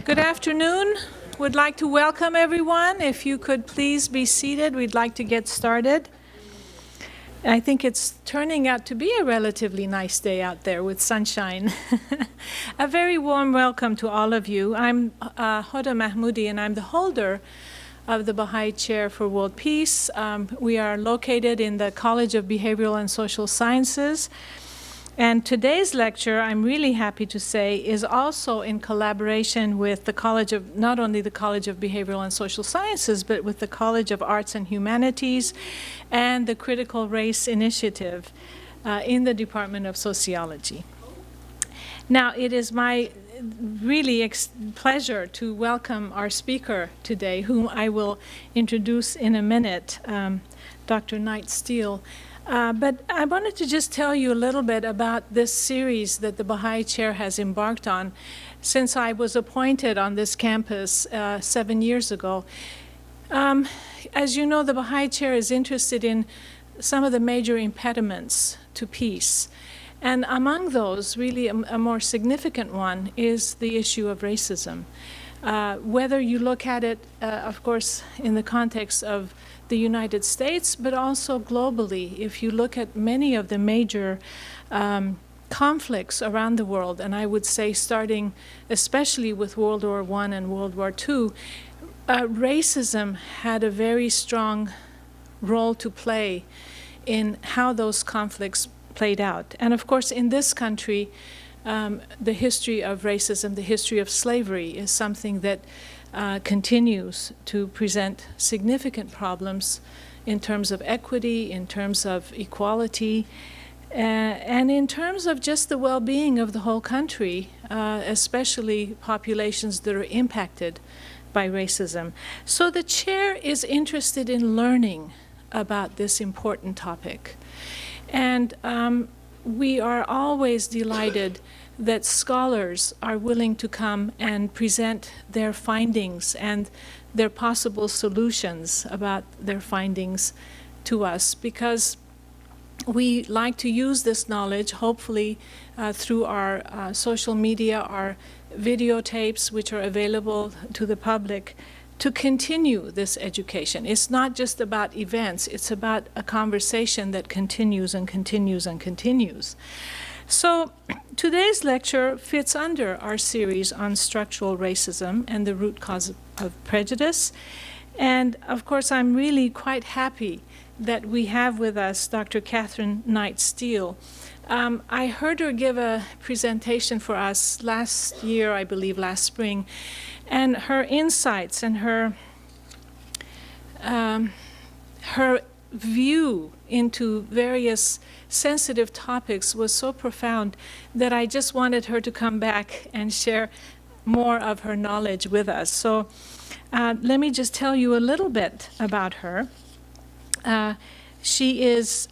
Good afternoon. Would like to welcome everyone. If you could please be seated, we'd like to get started. I think it's turning out to be a relatively nice day out there with sunshine. A very warm welcome to all of you. I'm Hoda Mahmoudi, and I'm the holder of the Baha'i Chair for World Peace. We are located in the College of Behavioral and Social Sciences. And today's lecture, I'm really happy to say, is also in collaboration with the College of, not only the College of Behavioral and Social Sciences, but with the College of Arts and Humanities and the Critical Race Initiative in the Department of Sociology. Now, it is my really pleasure to welcome our speaker today, whom I will introduce in a minute, Dr. Knight Steele. But I wanted to just tell you a little bit about this series that the Baha'i Chair has embarked on since I was appointed on this campus 7 years ago. As you know, the Baha'i Chair is interested in some of the major impediments to peace. And among those, really a more significant one is the issue of racism. Whether you look at it, of course, in the context of the United States, but also globally, if you look at many of the major conflicts around the world, and I would say starting especially with World War I and World War II, racism had a very strong role to play in how those conflicts played out. And of course, in this country, the history of racism, the history of slavery is something that continues to present significant problems in terms of equity, in terms of equality, and in terms of just the well-being of the whole country, especially populations that are impacted by racism. So the chair is interested in learning about this important topic. And we are always delighted that scholars are willing to come and present their findings and their possible solutions about their findings to us, because we like to use this knowledge, hopefully through our social media, our videotapes, which are available to the public, to continue this education. It's not just about events, it's about a conversation that continues and continues and continues. So today's lecture fits under our series on structural racism and the root cause of prejudice. And of course, I'm really quite happy that we have with us Dr. Catherine Knight Steele. I heard her give a presentation for us last year, I believe, last spring, and her insights and her view into various sensitive topics was so profound that I just wanted her to come back and share more of her knowledge with us. So let me just tell you a little bit about her. She is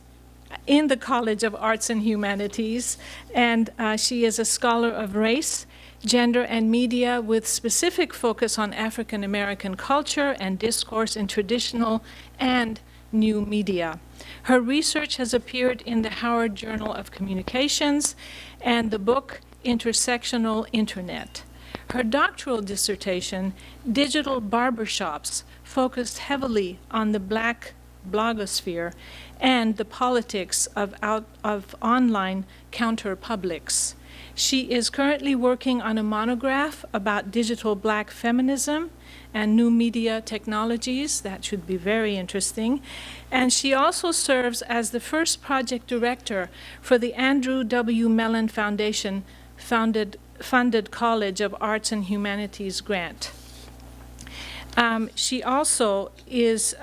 in the College of Arts and Humanities, and she is a scholar of race, gender, and media with specific focus on African American culture and discourse in traditional and new media. Her research has appeared in the Howard Journal of Communications and the book Intersectional Internet. Her doctoral dissertation, Digital Barbershops, focused heavily on the Black blogosphere and the politics of online counter-publics. She is currently working on a monograph about digital Black feminism and new media technologies. That should be very interesting. And she also serves as the first project director for the Andrew W. Mellon Foundation funded College of Arts and Humanities grant. She also is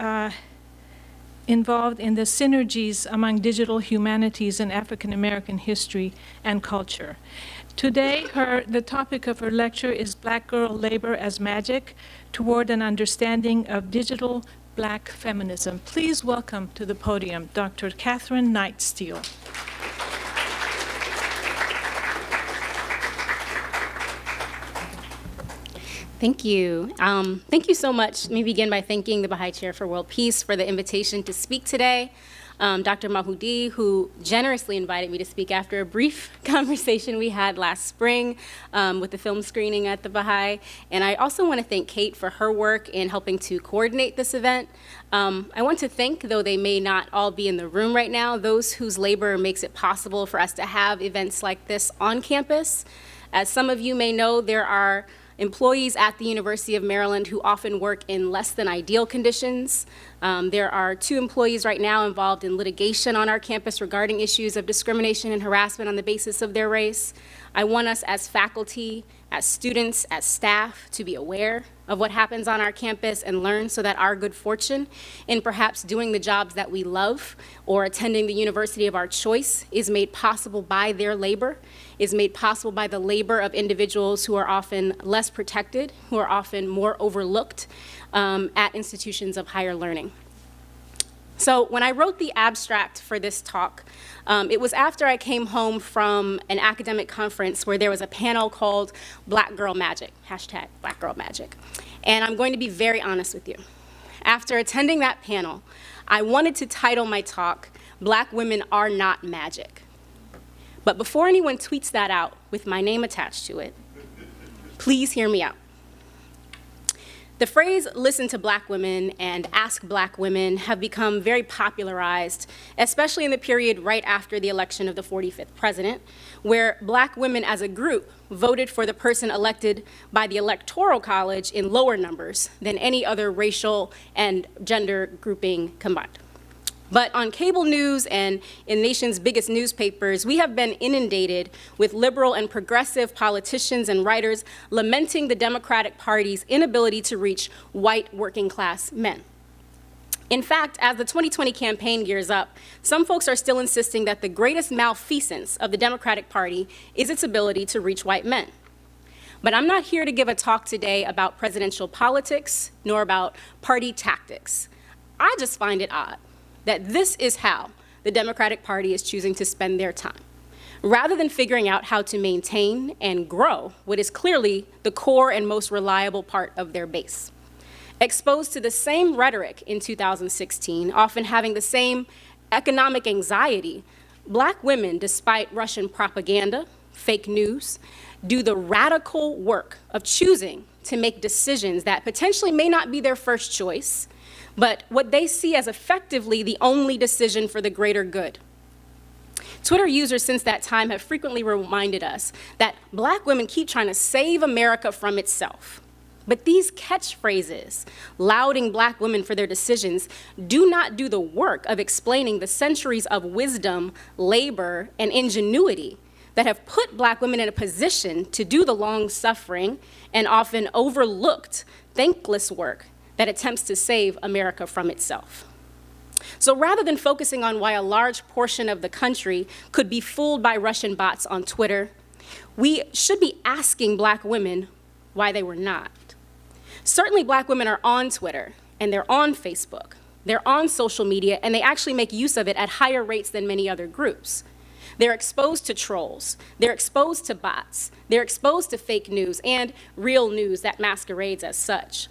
involved in the synergies among digital humanities and African American history and culture. Today, the topic of her lecture is Black Girl Labor as Magic, Toward an Understanding of Digital Black Feminism. Please welcome to the podium Dr. Catherine Knight Steele. Thank you. Thank you so much. Let me begin by thanking the Baha'i Chair for World Peace for the invitation to speak today. Dr. Mahoudi, who generously invited me to speak after a brief conversation we had last spring with the film screening at the Baha'i. And I also want to thank Kate for her work in helping to coordinate this event. I want to thank, though they may not all be in the room right now, those whose labor makes it possible for us to have events like this on campus. As some of you may know, there are employees at the University of Maryland who often work in less than ideal conditions. There are 2 employees right now involved in litigation on our campus regarding issues of discrimination and harassment on the basis of their race. I want us as faculty, as students, as staff to be aware of what happens on our campus and learn so that our good fortune in perhaps doing the jobs that we love or attending the university of our choice is made possible by their labor, is made possible by the labor of individuals who are often less protected, who are often more overlooked at institutions of higher learning. So when I wrote the abstract for this talk, it was after I came home from an academic conference where there was a panel called Black Girl Magic, hashtag Black Girl Magic. And I'm going to be very honest with you. After attending that panel, I wanted to title my talk, Black Women Are Not Magic. But before anyone tweets that out with my name attached to it, please hear me out. The phrase listen to Black women and ask Black women have become very popularized, especially in the period right after the election of the 45th president, where Black women as a group voted for the person elected by the Electoral College in lower numbers than any other racial and gender grouping combined. But on cable news and in the nation's biggest newspapers, we have been inundated with liberal and progressive politicians and writers lamenting the Democratic Party's inability to reach white working class men. In fact, as the 2020 campaign gears up, some folks are still insisting that the greatest malfeasance of the Democratic Party is its ability to reach white men. But I'm not here to give a talk today about presidential politics, nor about party tactics. I just find it odd that this is how the Democratic Party is choosing to spend their time, rather than figuring out how to maintain and grow what is clearly the core and most reliable part of their base. Exposed to the same rhetoric in 2016, often having the same economic anxiety, Black women, despite Russian propaganda, fake news, do the radical work of choosing to make decisions that potentially may not be their first choice, but what they see as effectively the only decision for the greater good. Twitter users since that time have frequently reminded us that Black women keep trying to save America from itself. But these catchphrases, lauding Black women for their decisions, do not do the work of explaining the centuries of wisdom, labor, and ingenuity that have put Black women in a position to do the long-suffering and often overlooked, thankless work that attempts to save America from itself. So rather than focusing on why a large portion of the country could be fooled by Russian bots on Twitter, we should be asking Black women why they were not. Certainly Black women are on Twitter, and they're on Facebook, they're on social media, and they actually make use of it at higher rates than many other groups. They're exposed to trolls, they're exposed to bots, they're exposed to fake news and real news that masquerades as such.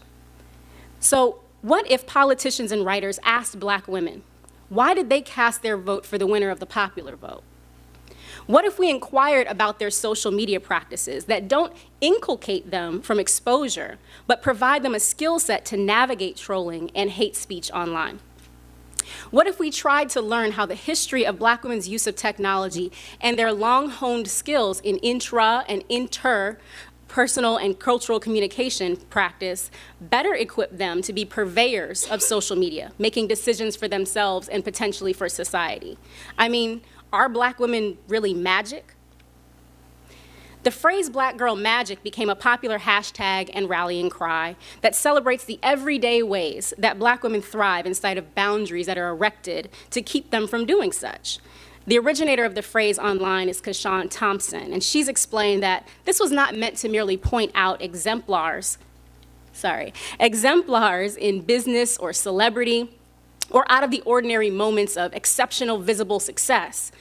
So what if politicians and writers asked Black women, why did they cast their vote for the winner of the popular vote? What if we inquired about their social media practices that don't inculcate them from exposure, but provide them a skill set to navigate trolling and hate speech online? What if we tried to learn how the history of Black women's use of technology and their long-honed skills in intra and interpersonal and cultural communication practice better equip them to be purveyors of social media, making decisions for themselves and potentially for society? I mean, are Black women really magic? The phrase Black girl magic became a popular hashtag and rallying cry that celebrates the everyday ways that Black women thrive inside of boundaries that are erected to keep them from doing such. The originator of the phrase online is Kashawn Thompson, and she's explained that this was not meant to merely point out exemplars in business or celebrity or out of the ordinary moments of exceptional visible success.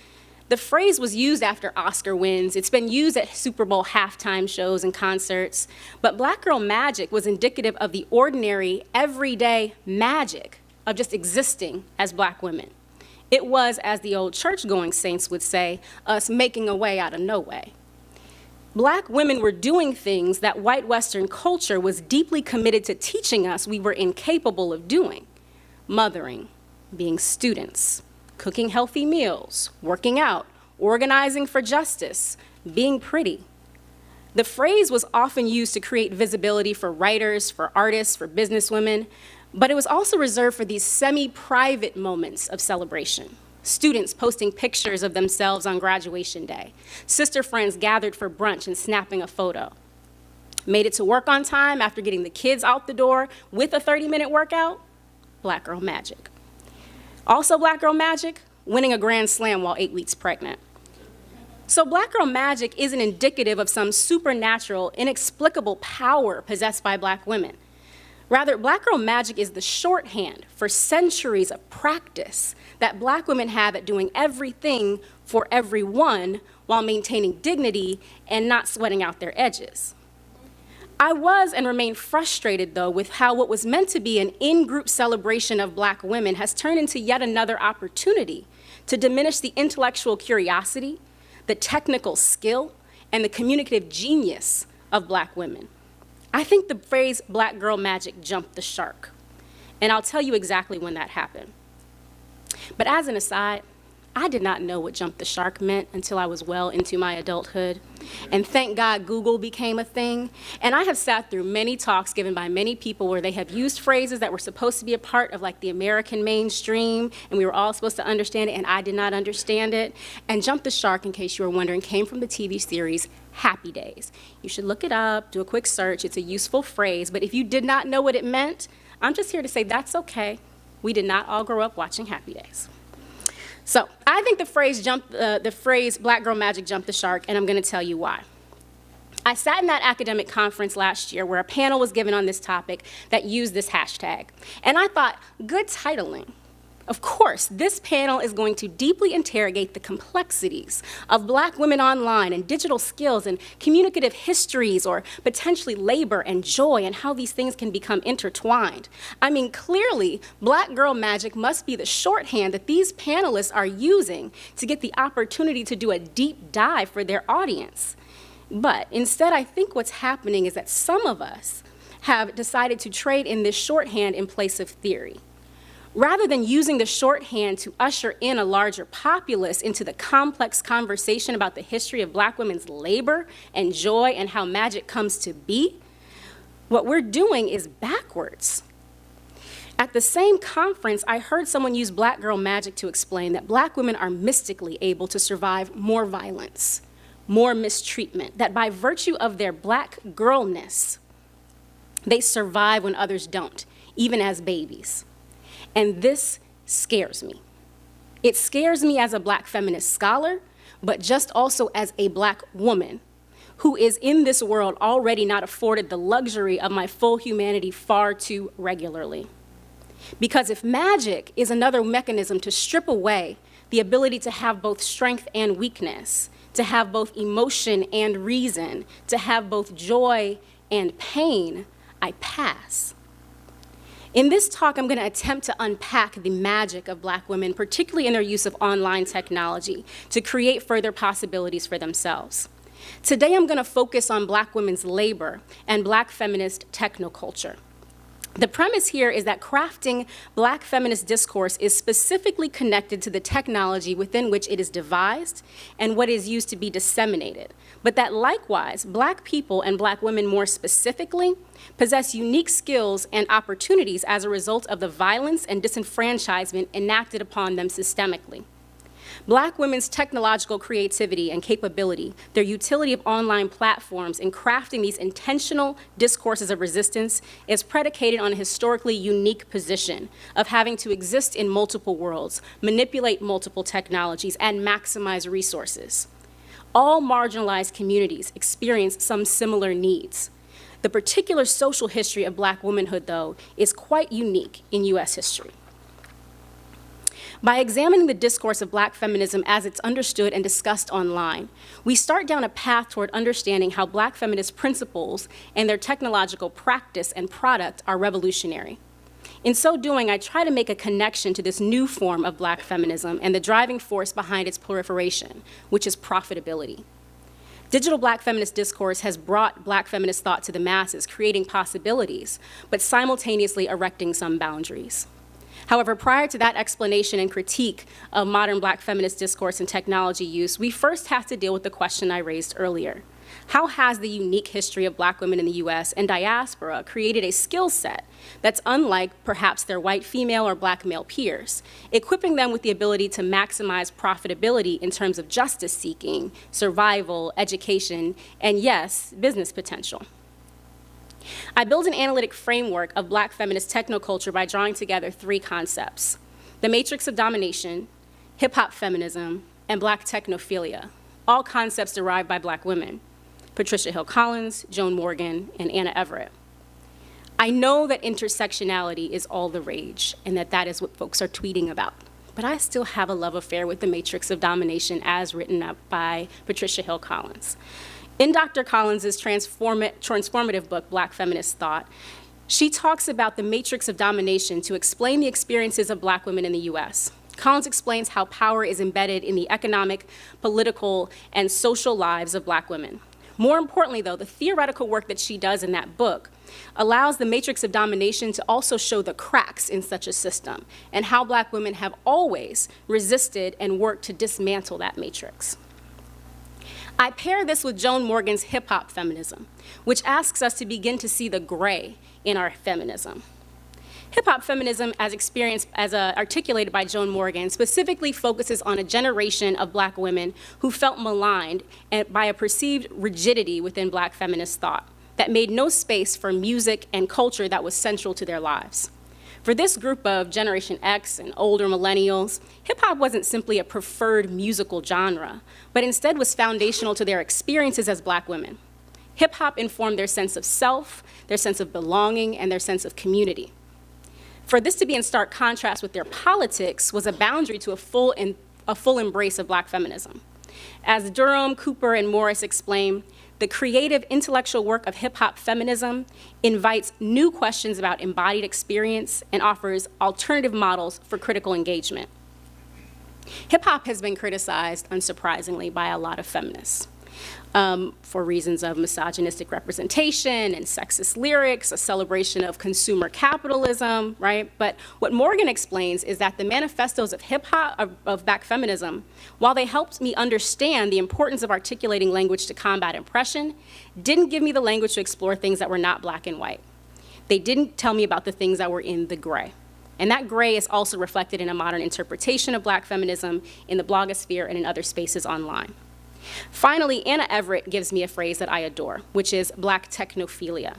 The phrase was used after Oscar wins. It's been used at Super Bowl halftime shows and concerts. But Black girl magic was indicative of the ordinary, everyday magic of just existing as Black women. It was, as the old church-going saints would say, us making a way out of no way. Black women were doing things that white Western culture was deeply committed to teaching us we were incapable of doing. Mothering, being students, cooking healthy meals, working out, organizing for justice, being pretty. The phrase was often used to create visibility for writers, for artists, for businesswomen, but it was also reserved for these semi-private moments of celebration. Students posting pictures of themselves on graduation day, sister friends gathered for brunch and snapping a photo. Made it to work on time after getting the kids out the door with a 30-minute workout? Black girl magic. Also black girl magic, winning a grand slam while 8 weeks pregnant. So black girl magic isn't indicative of some supernatural, inexplicable power possessed by black women. Rather, black girl magic is the shorthand for centuries of practice that black women have at doing everything for everyone while maintaining dignity and not sweating out their edges. I was and remain frustrated, though, with how what was meant to be an in-group celebration of black women has turned into yet another opportunity to diminish the intellectual curiosity, the technical skill, and the communicative genius of black women. I think the phrase black girl magic jumped the shark, and I'll tell you exactly when that happened. But as an aside, I did not know what jump the shark meant until I was well into my adulthood. And thank God Google became a thing. And I have sat through many talks given by many people where they have used phrases that were supposed to be a part of like the American mainstream, and we were all supposed to understand it, and I did not understand it. And jump the shark, in case you were wondering, came from the TV series Happy Days. You should look it up, do a quick search. It's a useful phrase, but if you did not know what it meant, I'm just here to say that's okay. We did not all grow up watching Happy Days. So I think the phrase black girl magic jumped the shark, and I'm going to tell you why. I sat in that academic conference last year where a panel was given on this topic that used this hashtag. And I thought, good titling. Of course, this panel is going to deeply interrogate the complexities of black women online and digital skills and communicative histories, or potentially labor and joy, and how these things can become intertwined. I mean, clearly, black girl magic must be the shorthand that these panelists are using to get the opportunity to do a deep dive for their audience. But instead, I think what's happening is that some of us have decided to trade in this shorthand in place of theory. Rather than using the shorthand to usher in a larger populace into the complex conversation about the history of black women's labor and joy and how magic comes to be, what we're doing is backwards. At the same conference, I heard someone use black girl magic to explain that black women are mystically able to survive more violence, more mistreatment, that by virtue of their black girlness, they survive when others don't, even as babies. And this scares me. It scares me as a black feminist scholar, but just also as a black woman who is in this world already not afforded the luxury of my full humanity far too regularly. Because if magic is another mechanism to strip away the ability to have both strength and weakness, to have both emotion and reason, to have both joy and pain, I pass. In this talk, I'm going to attempt to unpack the magic of black women, particularly in their use of online technology, to create further possibilities for themselves. Today, I'm going to focus on black women's labor and black feminist technoculture. The premise here is that crafting black feminist discourse is specifically connected to the technology within which it is devised and what is used to be disseminated, but that likewise, black people and black women more specifically possess unique skills and opportunities as a result of the violence and disenfranchisement enacted upon them systemically. Black women's technological creativity and capability, their utility of online platforms in crafting these intentional discourses of resistance is predicated on a historically unique position of having to exist in multiple worlds, manipulate multiple technologies, and maximize resources. All marginalized communities experience some similar needs. The particular social history of black womanhood, though, is quite unique in US history. By examining the discourse of black feminism as it's understood and discussed online, we start down a path toward understanding how black feminist principles and their technological practice and product are revolutionary. In so doing, I try to make a connection to this new form of Black feminism and the driving force behind its proliferation, which is profitability. Digital Black feminist discourse has brought Black feminist thought to the masses, creating possibilities, but simultaneously erecting some boundaries. However, prior to that explanation and critique of modern Black feminist discourse and technology use, we first have to deal with the question I raised earlier. How has the unique history of Black women in the US and diaspora created a skill set that's unlike perhaps their white female or Black male peers, equipping them with the ability to maximize profitability in terms of justice seeking, survival, education, and yes, business potential? I build an analytic framework of Black feminist technoculture by drawing together three concepts: the matrix of domination, hip-hop feminism, and Black technophilia, all concepts derived by Black women: Patricia Hill Collins, Joan Morgan, and Anna Everett. I know that intersectionality is all the rage and that is what folks are tweeting about, but I still have a love affair with the matrix of domination as written up by Patricia Hill Collins. In Dr. Collins' transformative book, Black Feminist Thought, she talks about the matrix of domination to explain the experiences of Black women in the US. Collins explains how power is embedded in the economic, political, and social lives of Black women. More importantly, though, the theoretical work that she does in that book allows the matrix of domination to also show the cracks in such a system and how Black women have always resisted and worked to dismantle that matrix. I pair this with Joan Morgan's hip-hop feminism, which asks us to begin to see the gray in our feminism. Hip-hop feminism, as articulated by Joan Morgan, specifically focuses on a generation of Black women who felt maligned by a perceived rigidity within Black feminist thought that made no space for music and culture that was central to their lives. For this group of Generation X and older millennials, hip-hop wasn't simply a preferred musical genre, but instead was foundational to their experiences as Black women. Hip-hop informed their sense of self, their sense of belonging, and their sense of community. For this to be in stark contrast with their politics was a boundary to a full embrace of Black feminism. As Durham, Cooper, and Morris explain, the creative intellectual work of hip-hop feminism invites new questions about embodied experience and offers alternative models for critical engagement. Hip-hop has been criticized, unsurprisingly, by a lot of feminists for reasons of misogynistic representation and sexist lyrics, a celebration of consumer capitalism, right? But what Morgan explains is that the manifestos of hip-hop, of Black feminism, while they helped me understand the importance of articulating language to combat oppression, didn't give me the language to explore things that were not Black and white. They didn't tell me about the things that were in the gray. And that gray is also reflected in a modern interpretation of Black feminism in the blogosphere and in other spaces online. Finally, Anna Everett gives me a phrase that I adore, which is Black technophilia.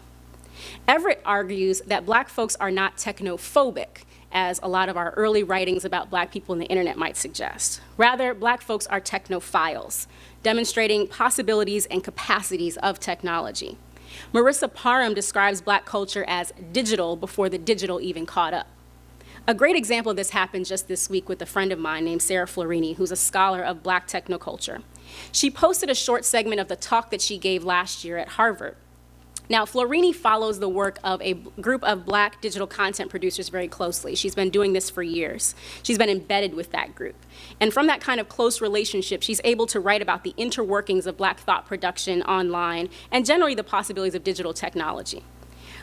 Everett argues that Black folks are not technophobic, as a lot of our early writings about Black people on the internet might suggest. Rather, Black folks are technophiles, demonstrating possibilities and capacities of technology. Marissa Parham describes Black culture as digital before the digital even caught up. A great example of this happened just this week with a friend of mine named Sarah Florini, who's a scholar of Black technoculture. She posted a short segment of the talk that she gave last year at Harvard. Now, Florini follows the work of a group of Black digital content producers very closely. She's been doing this for years. She's been embedded with that group. And from that kind of close relationship, she's able to write about the interworkings of Black thought production online and generally the possibilities of digital technology.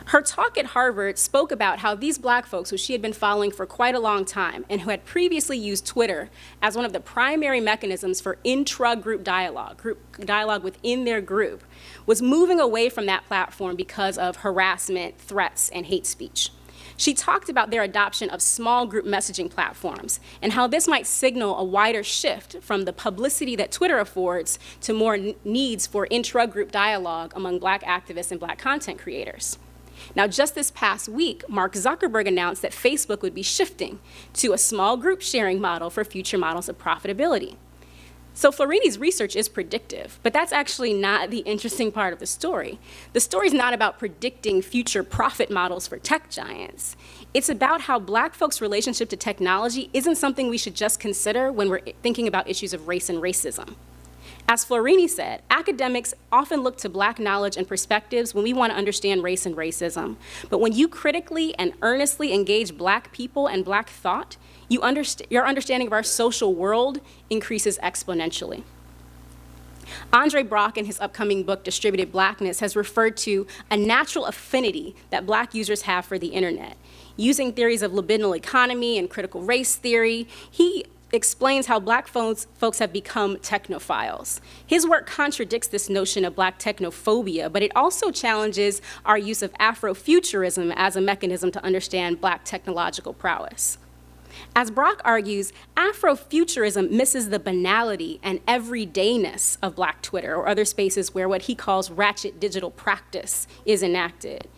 Her talk at Harvard spoke about how these Black folks, who she had been following for quite a long time and who had previously used Twitter as one of the primary mechanisms for intra-group dialogue within their group, was moving away from that platform because of harassment, threats, and hate speech. She talked about their adoption of small group messaging platforms and how this might signal a wider shift from the publicity that Twitter affords to more needs for intra-group dialogue among Black activists and Black content creators. Now, just this past week, Mark Zuckerberg announced that Facebook would be shifting to a small group sharing model for future models of profitability. So Florini's research is predictive, but that's actually not the interesting part of the story. The story is not about predicting future profit models for tech giants. It's about how Black folks' relationship to technology isn't something we should just consider when we're thinking about issues of race and racism. As Florini said, academics often look to Black knowledge and perspectives when we want to understand race and racism. But when you critically and earnestly engage Black people and Black thought, your understanding of our social world increases exponentially. Andre Brock, in his upcoming book, Distributed Blackness, has referred to a natural affinity that Black users have for the internet. Using theories of libidinal economy and critical race theory, he explains how Black folks have become technophiles. His work contradicts this notion of Black technophobia, but it also challenges our use of Afrofuturism as a mechanism to understand Black technological prowess. As Brock argues, Afrofuturism misses the banality and everydayness of Black Twitter or other spaces where what he calls ratchet digital practice is enacted.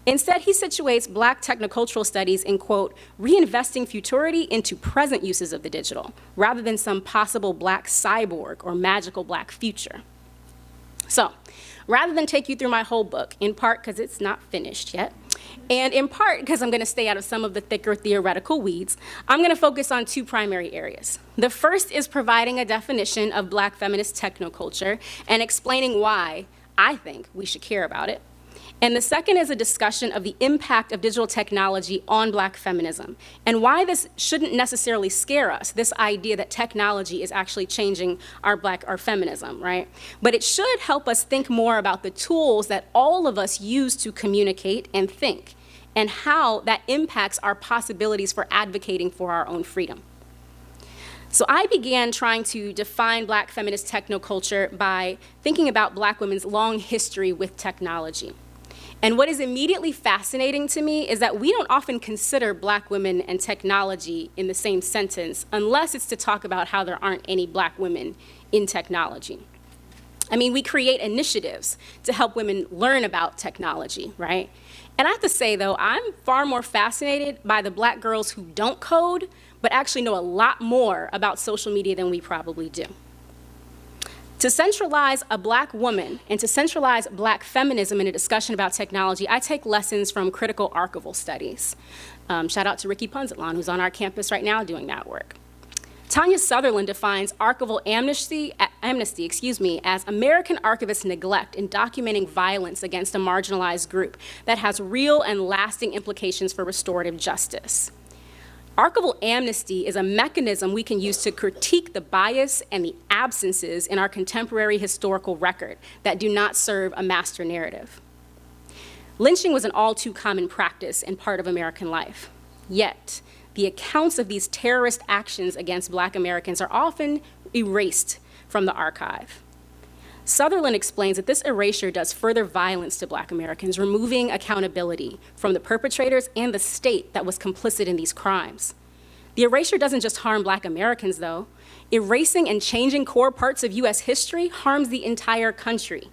Instead, he situates Black technocultural studies in, quote, reinvesting futurity into present uses of the digital, rather than some possible Black cyborg or magical Black future. So, rather than take you through my whole book, in part because it's not finished yet, and in part because I'm going to stay out of some of the thicker theoretical weeds, I'm going to focus on two primary areas. The first is providing a definition of Black feminist technoculture and explaining why I think we should care about it. And the second is a discussion of the impact of digital technology on Black feminism and why this shouldn't necessarily scare us, this idea that technology is actually changing our feminism, right? But it should help us think more about the tools that all of us use to communicate and think and how that impacts our possibilities for advocating for our own freedom. So I began trying to define Black feminist technoculture by thinking about Black women's long history with technology. And what is immediately fascinating to me is that we don't often consider Black women and technology in the same sentence unless it's to talk about how there aren't any Black women in technology. I mean, we create initiatives to help women learn about technology, right? And I have to say, though, I'm far more fascinated by the Black girls who don't code, but actually know a lot more about social media than we probably do. To centralize a Black woman and to centralize Black feminism in a discussion about technology, I take lessons from critical archival studies. Shout out to Ricky Punzatlon, who's on our campus right now doing that work. Tanya Sutherland defines archival amnesty, as American archivists' neglect in documenting violence against a marginalized group that has real and lasting implications for restorative justice. Archival amnesty is a mechanism we can use to critique the bias and the absences in our contemporary historical record that do not serve a master narrative. Lynching was an all too common practice in part of American life. Yet, the accounts of these terrorist actions against Black Americans are often erased from the archive. Sutherland explains that this erasure does further violence to Black Americans, removing accountability from the perpetrators and the state that was complicit in these crimes. The erasure doesn't just harm Black Americans, though. Erasing and changing core parts of US history harms the entire country.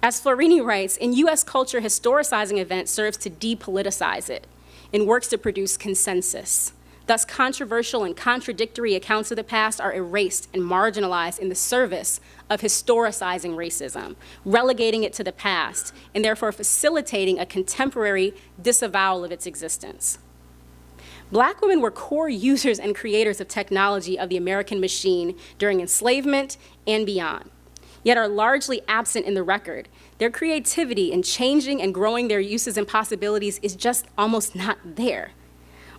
As Florini writes, in US culture, historicizing events serves to depoliticize it and works to produce consensus. Thus, controversial and contradictory accounts of the past are erased and marginalized in the service of historicizing racism, relegating it to the past, and therefore facilitating a contemporary disavowal of its existence. Black women were core users and creators of technology of the American machine during enslavement and beyond, yet are largely absent in the record. Their creativity in changing and growing their uses and possibilities is just almost not there.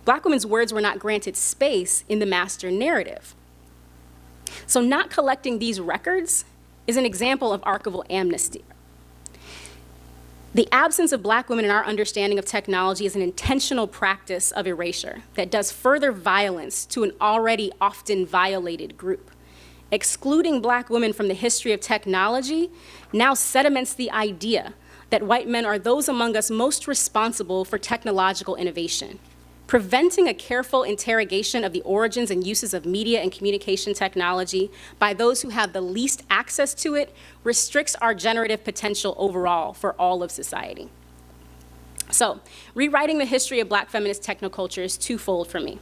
Black women's words were not granted space in the master narrative. So not collecting these records is an example of archival amnesty. The absence of Black women in our understanding of technology is an intentional practice of erasure that does further violence to an already often violated group. Excluding Black women from the history of technology now sediments the idea that white men are those among us most responsible for technological innovation. Preventing a careful interrogation of the origins and uses of media and communication technology by those who have the least access to it restricts our generative potential overall for all of society. So, rewriting the history of Black feminist technoculture is twofold for me.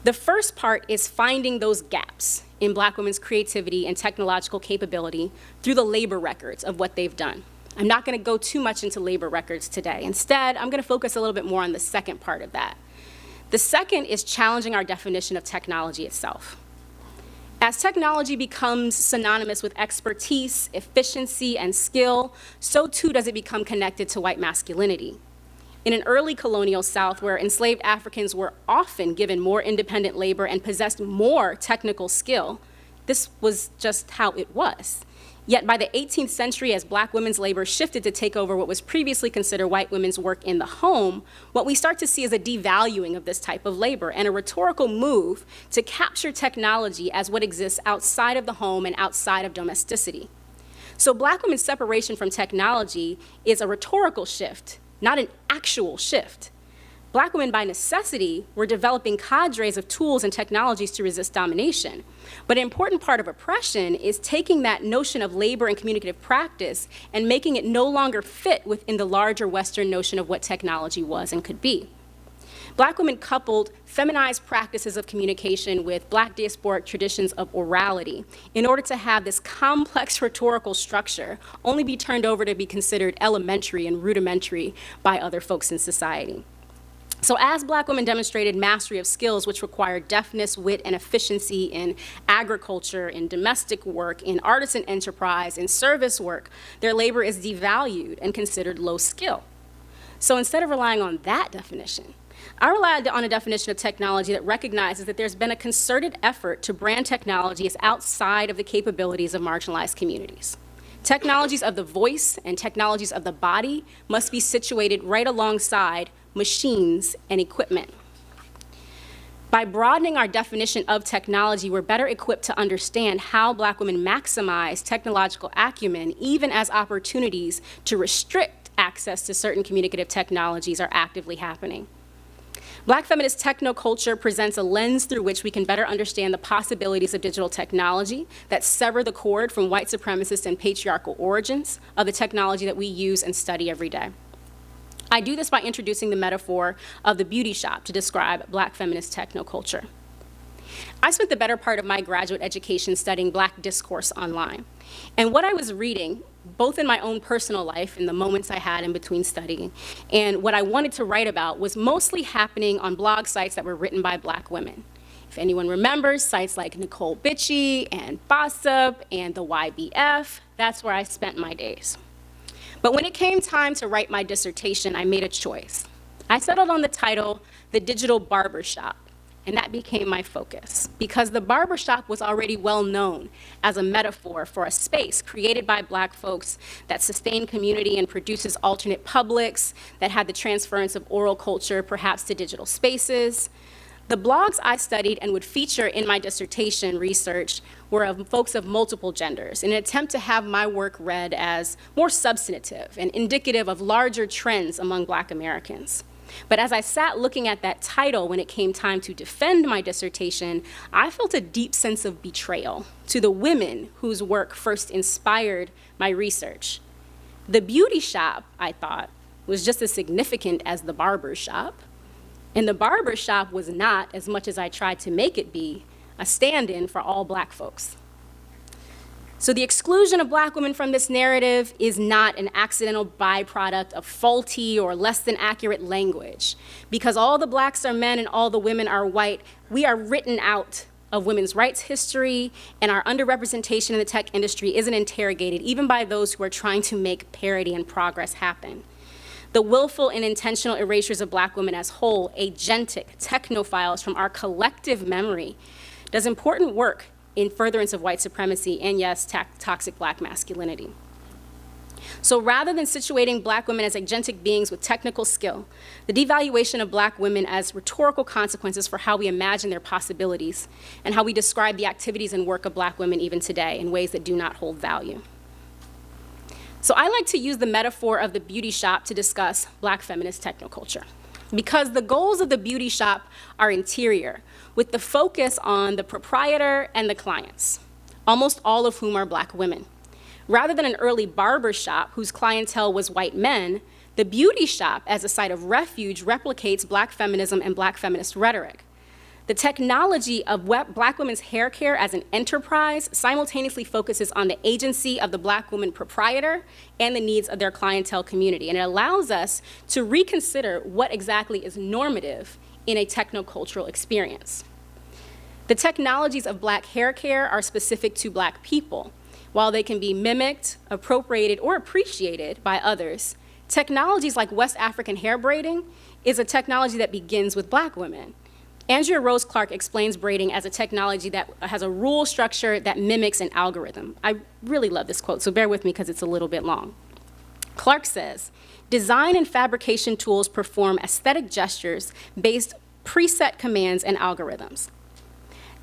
The first part is finding those gaps in Black women's creativity and technological capability through the labor records of what they've done. I'm not going to go too much into labor records today. Instead, I'm going to focus a little bit more on the second part of that. The second is challenging our definition of technology itself. As technology becomes synonymous with expertise, efficiency, and skill, so too does it become connected to white masculinity. In an early colonial South where enslaved Africans were often given more independent labor and possessed more technical skill, this was just how it was. Yet by the 18th century, as Black women's labor shifted to take over what was previously considered white women's work in the home, what we start to see is a devaluing of this type of labor and a rhetorical move to capture technology as what exists outside of the home and outside of domesticity. So Black women's separation from technology is a rhetorical shift, not an actual shift. Black women, by necessity, were developing cadres of tools and technologies to resist domination. But an important part of oppression is taking that notion of labor and communicative practice and making it no longer fit within the larger Western notion of what technology was and could be. Black women coupled feminized practices of communication with Black diasporic traditions of orality in order to have this complex rhetorical structure only be turned over to be considered elementary and rudimentary by other folks in society. So as Black women demonstrated mastery of skills which required deftness, wit, and efficiency in agriculture, in domestic work, in artisan enterprise, in service work, their labor is devalued and considered low skill. So instead of relying on that definition, I relied on a definition of technology that recognizes that there's been a concerted effort to brand technology as outside of the capabilities of marginalized communities. Technologies of the voice and technologies of the body must be situated right alongside machines and equipment. By broadening our definition of technology, we're better equipped to understand how Black women maximize technological acumen, even as opportunities to restrict access to certain communicative technologies are actively happening. Black feminist technoculture presents a lens through which we can better understand the possibilities of digital technology that sever the cord from white supremacist and patriarchal origins of the technology that we use and study every day. I do this by introducing the metaphor of the beauty shop to describe Black feminist technoculture. I spent the better part of my graduate education studying Black discourse online. And what I was reading, both in my own personal life, in the moments I had in between studying, and what I wanted to write about was mostly happening on blog sites that were written by Black women. If anyone remembers, sites like Nicole Bitchie and Bossip and the YBF, that's where I spent my days. But when it came time to write my dissertation, I made a choice. I settled on the title, The Digital Barbershop, and that became my focus because the barbershop was already well known as a metaphor for a space created by Black folks that sustained community and produces alternate publics, that had the transference of oral culture perhaps to digital spaces. The blogs I studied and would feature in my dissertation research were of folks of multiple genders in an attempt to have my work read as more substantive and indicative of larger trends among Black Americans. But as I sat looking at that title when it came time to defend my dissertation, I felt a deep sense of betrayal to the women whose work first inspired my research. The beauty shop, I thought, was just as significant as the barber shop. And the barber shop was not, as much as I tried to make it be, a stand-in for all Black folks. So the exclusion of Black women from this narrative is not an accidental byproduct of faulty or less than accurate language. Because all the Blacks are men and all the women are white, we are written out of women's rights history, and our underrepresentation in the tech industry isn't interrogated, even by those who are trying to make parity and progress happen. The willful and intentional erasures of Black women as whole, agentic technophiles from our collective memory, does important work in furtherance of white supremacy and, yes, toxic Black masculinity. So rather than situating Black women as agentic beings with technical skill, the devaluation of Black women as rhetorical consequences for how we imagine their possibilities and how we describe the activities and work of Black women even today in ways that do not hold value. So I like to use the metaphor of the beauty shop to discuss Black feminist technoculture, because the goals of the beauty shop are interior, with the focus on the proprietor and the clients, almost all of whom are Black women. Rather than an early barber shop whose clientele was white men, the beauty shop as a site of refuge replicates Black feminism and Black feminist rhetoric. The technology of Black women's hair care as an enterprise simultaneously focuses on the agency of the Black woman proprietor and the needs of their clientele community. And it allows us to reconsider what exactly is normative in a technocultural experience. The technologies of Black hair care are specific to Black people. While they can be mimicked, appropriated, or appreciated by others, technologies like West African hair braiding is a technology that begins with Black women. Andrea Rose Clark explains braiding as a technology that has a rule structure that mimics an algorithm. I really love this quote, so bear with me because it's a little bit long. Clark says, design and fabrication tools perform aesthetic gestures based preset commands and algorithms.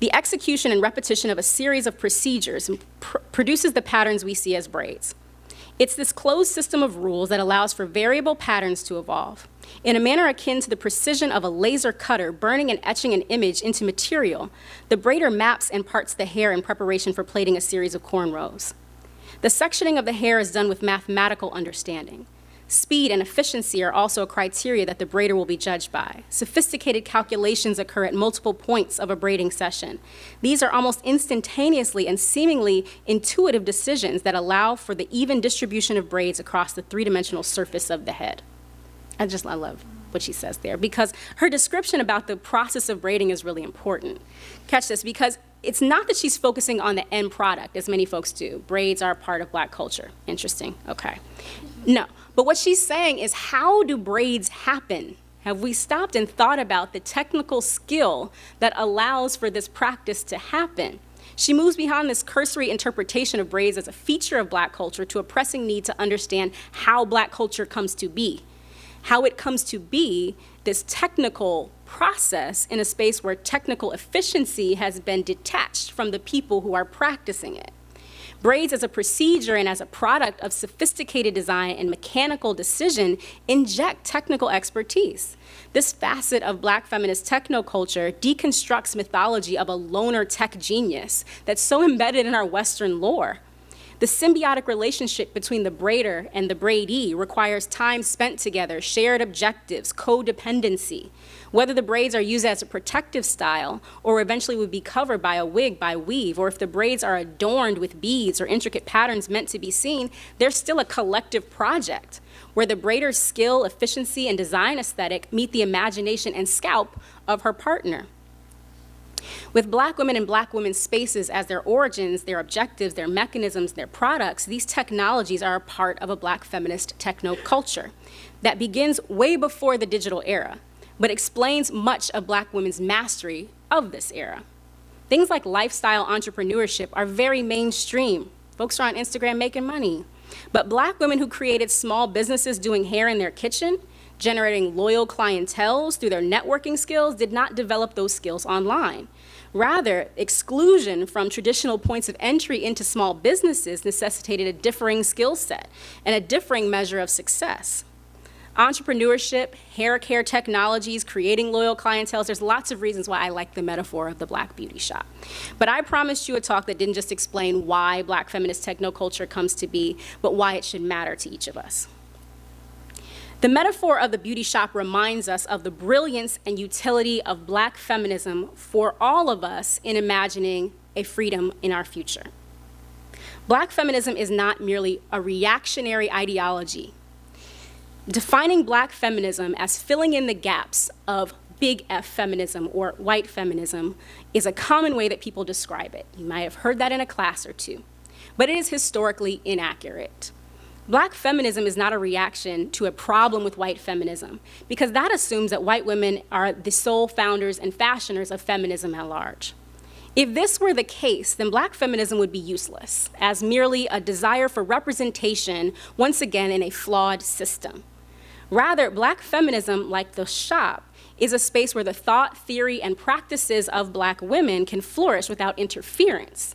The execution and repetition of a series of procedures produces the patterns we see as braids. It's this closed system of rules that allows for variable patterns to evolve. In a manner akin to the precision of a laser cutter burning and etching an image into material, the braider maps and parts the hair in preparation for plaiting a series of cornrows. The sectioning of the hair is done with mathematical understanding. Speed and efficiency are also a criteria that the braider will be judged by. Sophisticated calculations occur at multiple points of a braiding session. These are almost instantaneously and seemingly intuitive decisions that allow for the even distribution of braids across the three-dimensional surface of the head. I love what she says there, because her description about the process of braiding is really important. Catch this, because it's not that she's focusing on the end product, as many folks do. Braids are a part of Black culture. Interesting, okay. No, but what she's saying is, how do braids happen? Have we stopped and thought about the technical skill that allows for this practice to happen? She moves beyond this cursory interpretation of braids as a feature of Black culture to a pressing need to understand how Black culture comes to be. How it comes to be this technical process in a space where technical efficiency has been detached from the people who are practicing it. Braids as a procedure and as a product of sophisticated design and mechanical decision inject technical expertise. This facet of Black feminist technoculture deconstructs mythology of a loner tech genius that's so embedded in our Western lore. The symbiotic relationship between the braider and the braidee requires time spent together, shared objectives, codependency. Whether the braids are used as a protective style or eventually would be covered by a wig by weave, or if the braids are adorned with beads or intricate patterns meant to be seen, they're still a collective project where the braider's skill, efficiency, and design aesthetic meet the imagination and scalp of her partner. With Black women and Black women's spaces as their origins, their objectives, their mechanisms, their products, these technologies are a part of a Black feminist techno-culture that begins way before the digital era, but explains much of Black women's mastery of this era. Things like lifestyle entrepreneurship are very mainstream. Folks are on Instagram making money. But Black women who created small businesses doing hair in their kitchen, generating loyal clienteles through their networking skills, did not develop those skills online. Rather, exclusion from traditional points of entry into small businesses necessitated a differing skill set and a differing measure of success. Entrepreneurship, hair care technologies, creating loyal clienteles, there's lots of reasons why I like the metaphor of the Black beauty shop. But I promised you a talk that didn't just explain why Black feminist technoculture comes to be, but why it should matter to each of us. The metaphor of the beauty shop reminds us of the brilliance and utility of Black feminism for all of us in imagining a freedom in our future. Black feminism is not merely a reactionary ideology. Defining Black feminism as filling in the gaps of big F feminism or white feminism is a common way that people describe it. You might have heard that in a class or two, but it is historically inaccurate. Black feminism is not a reaction to a problem with white feminism, because that assumes that white women are the sole founders and fashioners of feminism at large. If this were the case, then Black feminism would be useless, as merely a desire for representation, once again in a flawed system. Rather, Black feminism, like the shop, is a space where the thought, theory, and practices of Black women can flourish without interference.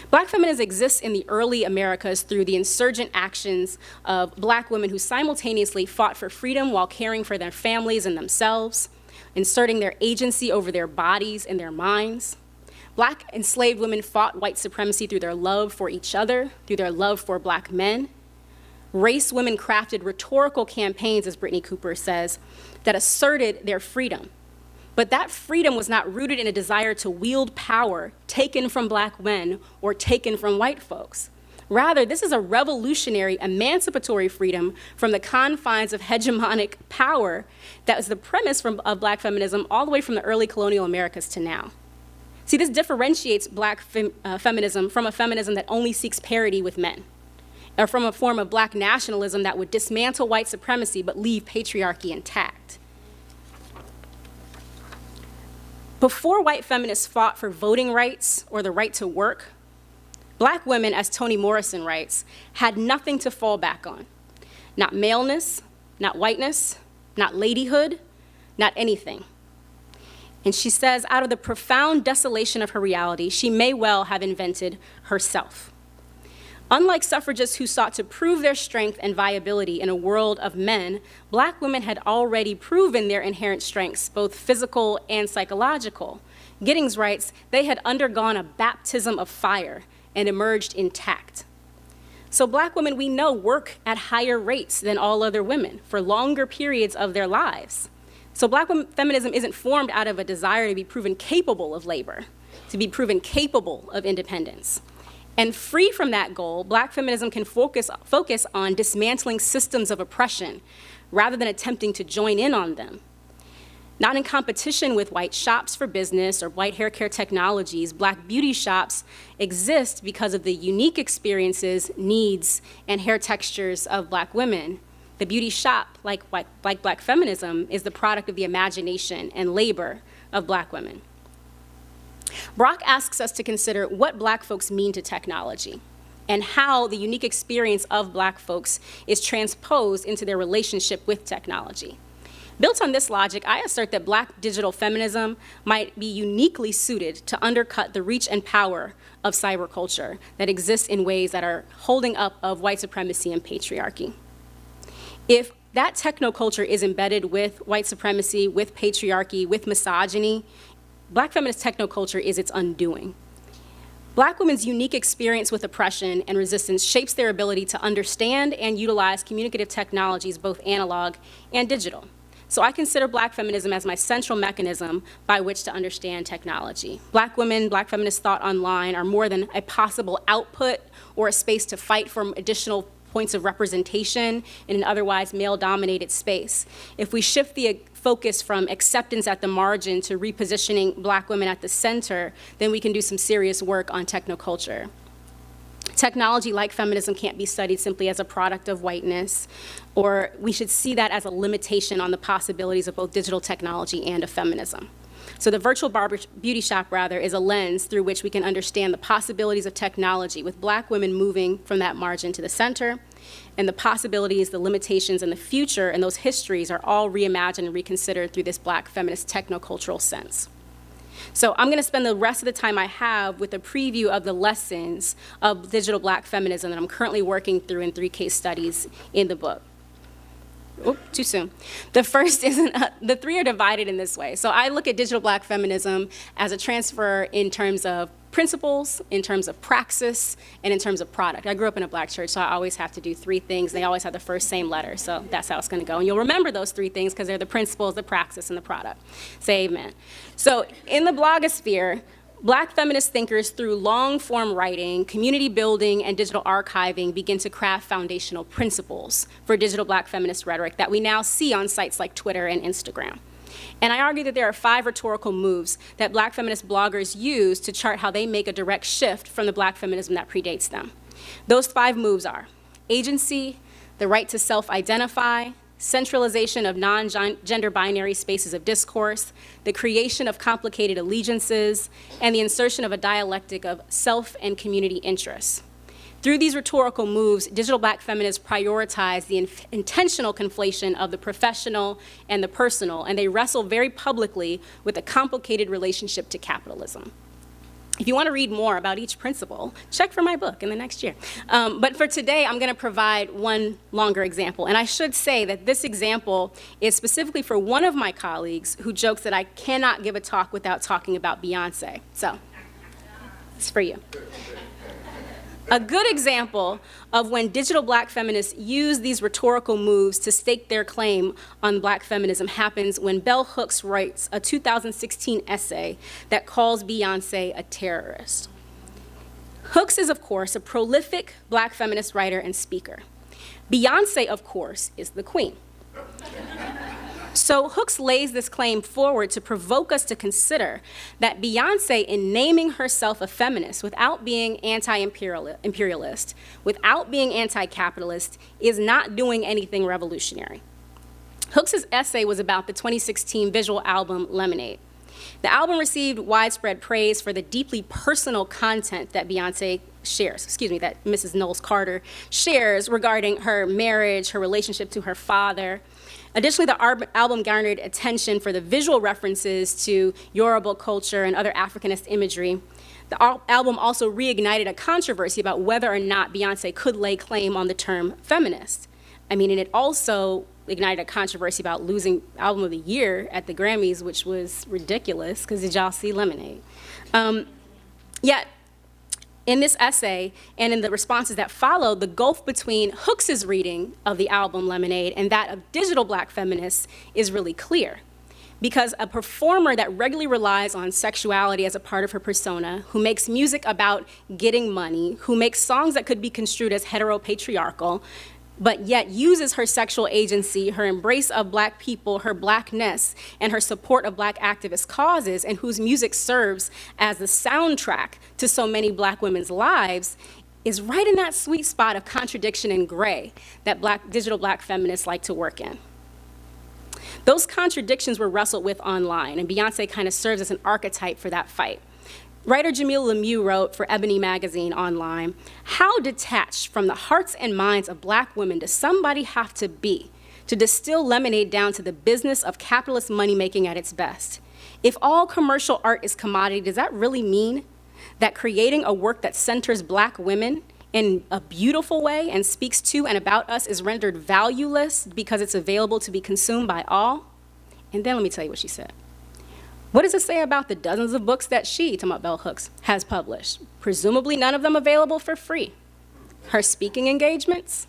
Black feminism exists in the early Americas through the insurgent actions of Black women who simultaneously fought for freedom while caring for their families and themselves, inserting their agency over their bodies and their minds. Black enslaved women fought white supremacy through their love for each other, through their love for Black men. Race women crafted rhetorical campaigns, as Brittany Cooper says, that asserted their freedom. But that freedom was not rooted in a desire to wield power taken from Black men or taken from white folks. Rather, this is a revolutionary, emancipatory freedom from the confines of hegemonic power that was the premise of Black feminism all the way from the early colonial Americas to now. See, this differentiates Black feminism from a feminism that only seeks parity with men, or from a form of Black nationalism that would dismantle white supremacy but leave patriarchy intact. Before white feminists fought for voting rights or the right to work, Black women, as Toni Morrison writes, had nothing to fall back on. Not maleness, not whiteness, not ladyhood, not anything. And she says, out of the profound desolation of her reality, she may well have invented herself. Unlike suffragists who sought to prove their strength and viability in a world of men, Black women had already proven their inherent strengths, both physical and psychological. Giddings writes, they had undergone a baptism of fire and emerged intact. So Black women, we know, work at higher rates than all other women for longer periods of their lives. So Black feminism isn't formed out of a desire to be proven capable of labor, to be proven capable of independence. And free from that goal, Black feminism can focus on dismantling systems of oppression rather than attempting to join in on them. Not in competition with white shops for business or white hair care technologies, Black beauty shops exist because of the unique experiences, needs, and hair textures of Black women. The beauty shop, like Black feminism, is the product of the imagination and labor of Black women. Brock asks us to consider what Black folks mean to technology and how the unique experience of Black folks is transposed into their relationship with technology. Built on this logic, I assert that Black digital feminism might be uniquely suited to undercut the reach and power of cyberculture that exists in ways that are holding up of white supremacy and patriarchy. If that technoculture is embedded with white supremacy, with patriarchy, with misogyny, Black feminist technoculture is its undoing. Black women's unique experience with oppression and resistance shapes their ability to understand and utilize communicative technologies, both analog and digital. So I consider Black feminism as my central mechanism by which to understand technology. Black women, Black feminist thought online are more than a possible output or a space to fight for additional points of representation in an otherwise male-dominated space. If we shift the focus from acceptance at the margin to repositioning Black women at the center, then we can do some serious work on technoculture. Technology, like feminism, can't be studied simply as a product of whiteness, or we should see that as a limitation on the possibilities of both digital technology and of feminism. So the virtual beauty shop, rather, is a lens through which we can understand the possibilities of technology, with Black women moving from that margin to the center, and the possibilities, the limitations, and the future, and those histories are all reimagined and reconsidered through this Black feminist technocultural sense. So I'm gonna spend the rest of the time I have with a preview of the lessons of digital Black feminism that I'm currently working through in 3 case studies in the book. Oh, too soon. The first isn't, the 3 are divided in this way. So I look at digital Black feminism as a transfer in terms of principles, in terms of praxis, and in terms of product. I grew up in a Black church, so I always have to do 3 things. They always have the first same letter, so that's how it's gonna go. And you'll remember those 3 things because they're the principles, the praxis, and the product. Say amen. So in the blogosphere, Black feminist thinkers, through long-form writing, community building, and digital archiving, begin to craft foundational principles for digital Black feminist rhetoric that we now see on sites like Twitter and Instagram. And I argue that there are 5 rhetorical moves that Black feminist bloggers use to chart how they make a direct shift from the Black feminism that predates them. Those 5 moves are agency, the right to self-identify, centralization of non-gender binary spaces of discourse, the creation of complicated allegiances, and the insertion of a dialectic of self and community interests. Through these rhetorical moves, digital Black feminists prioritize the intentional conflation of the professional and the personal, and they wrestle very publicly with a complicated relationship to capitalism. If you want to read more about each principle, check for my book in the next year. But for today, I'm going to provide one longer example. And I should say that this example is specifically for one of my colleagues who jokes that I cannot give a talk without talking about Beyonce. So it's for you. A good example of when digital Black feminists use these rhetorical moves to stake their claim on Black feminism happens when Bell Hooks writes a 2016 essay that calls Beyonce a terrorist. Hooks is, of course, a prolific Black feminist writer and speaker. Beyonce, of course, is the queen. So Hooks lays this claim forward to provoke us to consider that Beyonce, in naming herself a feminist without being anti-imperialist, without being anti-capitalist, is not doing anything revolutionary. Hooks' essay was about the 2016 visual album Lemonade. The album received widespread praise for the deeply personal content that Beyonce shares, that Mrs. Knowles Carter shares regarding her marriage, her relationship to her father. Additionally, the album garnered attention for the visual references to Yoruba culture and other Africanist imagery. The album also reignited a controversy about whether or not Beyonce could lay claim on the term feminist. And it also ignited a controversy about losing Album of the Year at the Grammys, which was ridiculous, because did y'all see Lemonade? Yet, in this essay and in the responses that followed, the gulf between Hooks' reading of the album Lemonade and that of digital Black feminists is really clear. Because a performer that regularly relies on sexuality as a part of her persona, who makes music about getting money, who makes songs that could be construed as heteropatriarchal, but yet uses her sexual agency, her embrace of Black people, her Blackness, and her support of Black activist causes, and whose music serves as the soundtrack to so many Black women's lives, is right in that sweet spot of contradiction and gray that digital Black feminists like to work in. Those contradictions were wrestled with online, and Beyonce kind of serves as an archetype for that fight. Writer Jamil Lemieux wrote for Ebony magazine online, "How detached from the hearts and minds of Black women does somebody have to be to distill Lemonade down to the business of capitalist money-making at its best? If all commercial art is commodity, does that really mean that creating a work that centers Black women in a beautiful way and speaks to and about us is rendered valueless because it's available to be consumed by all?" And then let me tell you what she said. "What does it say about the dozens of books that she," talking about Bell Hooks, "has published? Presumably none of them available for free. Her speaking engagements?"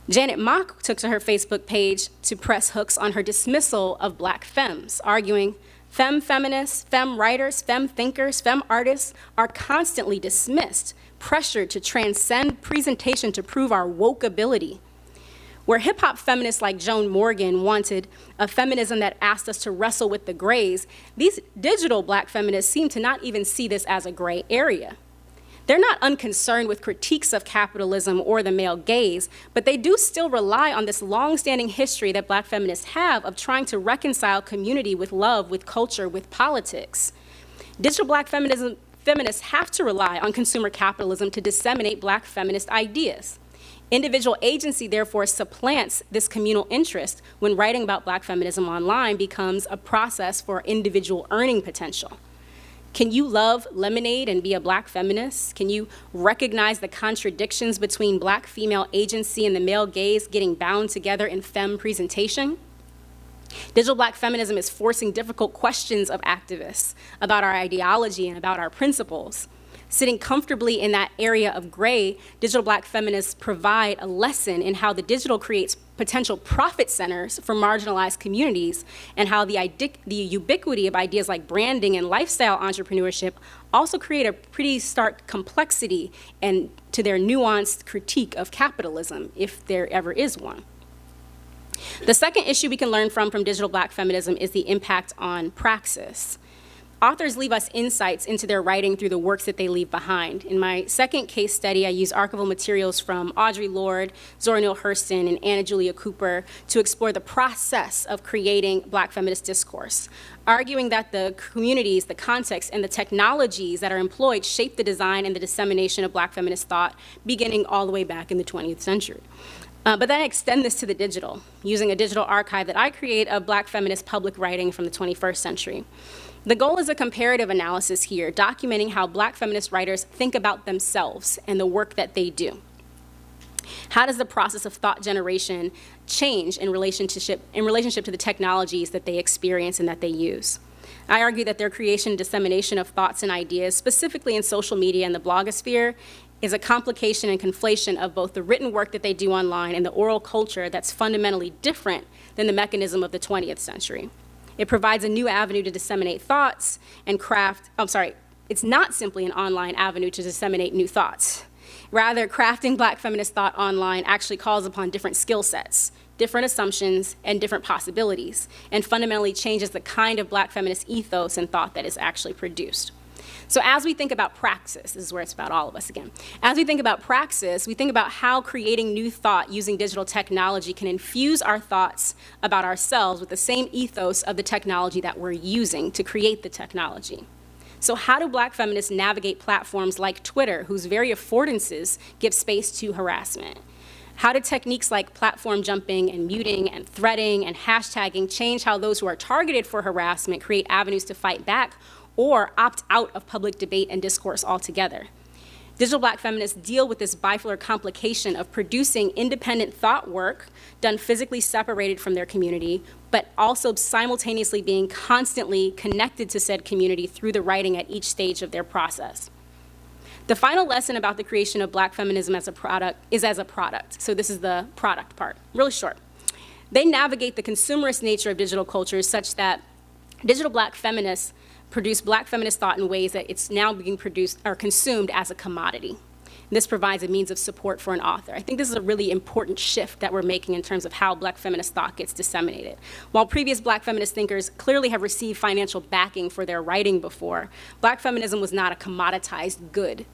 Janet Mock took to her Facebook page to press Hooks on her dismissal of Black femmes, arguing, feminists, femme writers, femme thinkers, femme artists are constantly dismissed, pressured to transcend presentation to prove our woke ability. Where hip-hop feminists like Joan Morgan wanted a feminism that asked us to wrestle with the grays, these digital Black feminists seem to not even see this as a gray area. They're not unconcerned with critiques of capitalism or the male gaze, but they do still rely on this long-standing history that Black feminists have of trying to reconcile community with love, with culture, with politics. Digital Black feminists have to rely on consumer capitalism to disseminate Black feminist ideas. Individual agency, therefore, supplants this communal interest when writing about Black feminism online becomes a process for individual earning potential. Can you love Lemonade and be a Black feminist? Can you recognize the contradictions between Black female agency and the male gaze getting bound together in femme presentation? Digital Black feminism is forcing difficult questions of activists about our ideology and about our principles. Sitting comfortably in that area of gray, digital Black feminists provide a lesson in how the digital creates potential profit centers for marginalized communities and how the ubiquity of ideas like branding and lifestyle entrepreneurship also create a pretty stark complexity and to their nuanced critique of capitalism, if there ever is one. The second issue we can learn from digital Black feminism is the impact on praxis. Authors leave us insights into their writing through the works that they leave behind. In my second case study, I use archival materials from Audre Lorde, Zora Neale Hurston, and Anna Julia Cooper to explore the process of creating Black feminist discourse, arguing that the communities, the context, and the technologies that are employed shape the design and the dissemination of Black feminist thought, beginning all the way back in the 20th century. But then I extend this to the digital, using a digital archive that I create of Black feminist public writing from the 21st century. The goal is a comparative analysis here, documenting how Black feminist writers think about themselves and the work that they do. How does the process of thought generation change in relationship to the technologies that they experience and that they use? I argue that their creation and dissemination of thoughts and ideas, specifically in social media and the blogosphere, is a complication and conflation of both the written work that they do online and the oral culture that's fundamentally different than the mechanism of the 20th century. It provides a new avenue to disseminate thoughts and it's not simply an online avenue to disseminate new thoughts. Rather, crafting Black feminist thought online actually calls upon different skill sets, different assumptions, and different possibilities, and fundamentally changes the kind of Black feminist ethos and thought that is actually produced. So as we think about Praxis, this is where it's about all of us again. As we think about Praxis, we think about how creating new thought using digital technology can infuse our thoughts about ourselves with the same ethos of the technology that we're using to create the technology. So how do Black feminists navigate platforms like Twitter, whose very affordances give space to harassment? How do techniques like platform jumping and muting and threading and hashtagging change how those who are targeted for harassment create avenues to fight back or opt out of public debate and discourse altogether? Digital Black feminists deal with this bipolar complication of producing independent thought work done physically separated from their community, but also simultaneously being constantly connected to said community through the writing at each stage of their process. The final lesson about the creation of Black feminism as a product is as a product. So this is the product part, really short. They navigate the consumerist nature of digital cultures such that digital Black feminists produce Black feminist thought in ways that it's now being produced or consumed as a commodity. This provides a means of support for an author. I think this is a really important shift that we're making in terms of how Black feminist thought gets disseminated. While previous Black feminist thinkers clearly have received financial backing for their writing before, Black feminism was not a commoditized good.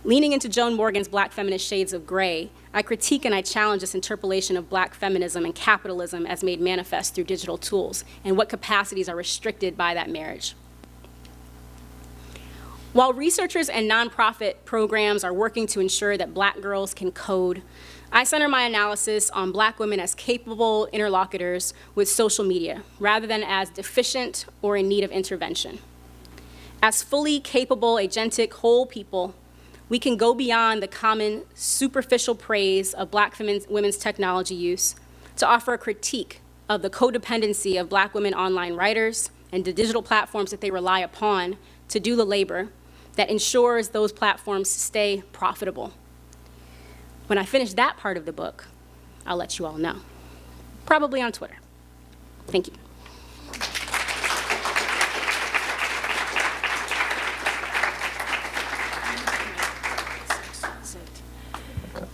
Leaning into Joan Morgan's Black feminist shades of gray, I critique and I challenge this interpolation of Black feminism and capitalism as made manifest through digital tools and what capacities are restricted by that marriage. While researchers and nonprofit programs are working to ensure that Black girls can code, I center my analysis on Black women as capable interlocutors with social media, rather than as deficient or in need of intervention. As fully capable, agentic, whole people, we can go beyond the common superficial praise of Black women's technology use to offer a critique of the codependency of Black women online writers and the digital platforms that they rely upon to do the labor that ensures those platforms stay profitable. When I finish that part of the book, I'll let you all know, probably on Twitter. Thank you.